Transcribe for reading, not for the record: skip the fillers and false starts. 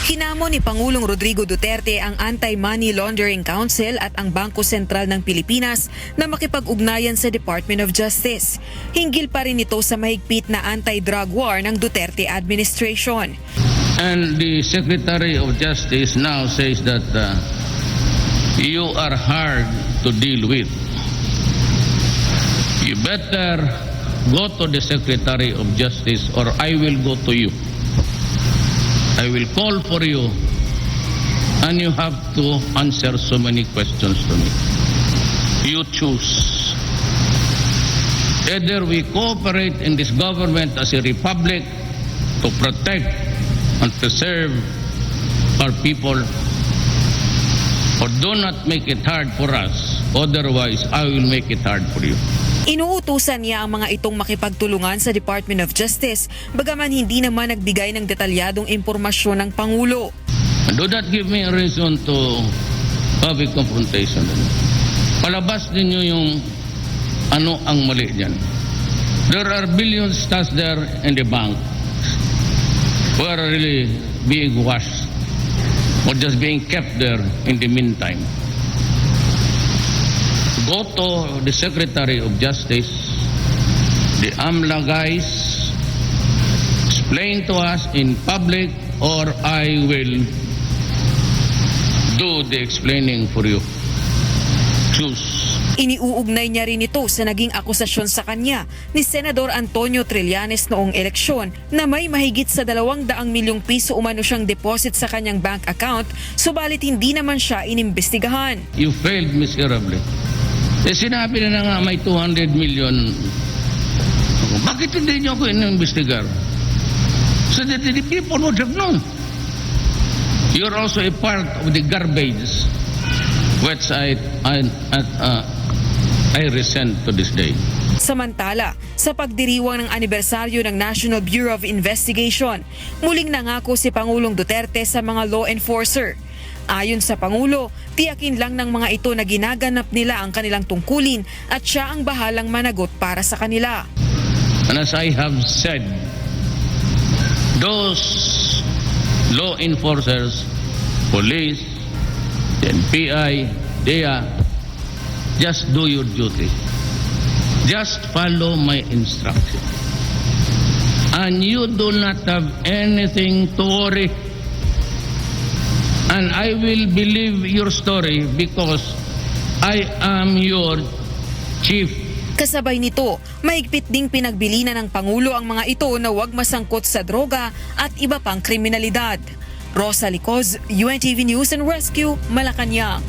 Hinamon ni Pangulong Rodrigo Duterte ang Anti-Money Laundering Council at ang Bangko Sentral ng Pilipinas na makipag-ugnayan sa Department of Justice. Hinggil pa rin ito sa mahigpit na anti-drug war ng Duterte administration. And the Secretary of Justice now says that you are hard to deal with. You better go to the Secretary of Justice or I will go to you. I will call for you and you have to answer so many questions to me. You choose. Either we cooperate in this government as a republic to protect and preserve our people, or do not make it hard for us, otherwise I will make it hard for you. Inuutusan niya ang mga itong makipagtulungan sa Department of Justice, bagaman hindi naman nagbigay ng detalyadong impormasyon ng Pangulo. Do not give me a reason to have a confrontation. Palabas ninyo yung ano ang mali dyan. There are billions stashed there in the bank who are really being washed or just being kept there in the meantime. Go to the Secretary of Justice, the AMLA guys, explain to us in public or I will do the explaining for you. Choose. Iniuugnay niya rin ito sa naging akusasyon sa kanya ni Senador Antonio Trillanes noong eleksyon na may mahigit sa 200 milyong piso umano siyang deposit sa kanyang bank account, subalit hindi naman siya inimbestigahan. You failed miserably. Sinabi na nga may 200 million. Bakit hindi niyo ako inimbestigar? So that the people would have known. You're also a part of the garbage which I resent to this day. Samantala, sa pagdiriwang ng anibersaryo ng National Bureau of Investigation, muling nangako si Pangulong Duterte sa mga law enforcer. Ayon sa Pangulo, tiyakin lang ng mga ito na ginaganap nila ang kanilang tungkulin at siya ang bahalang managot para sa kanila. And as I have said, those law enforcers, police, NPI, DEA, just do your duty. Just follow my instruction. And you do not have anything to worry. And I will believe your story because I am your chief. Kasabay nito, mahigpit ding pinagbilinan ng Pangulo ang mga ito na huwag masangkot sa droga at iba pang kriminalidad. Rosa Licoz, UNTV News and Rescue, Malacanang.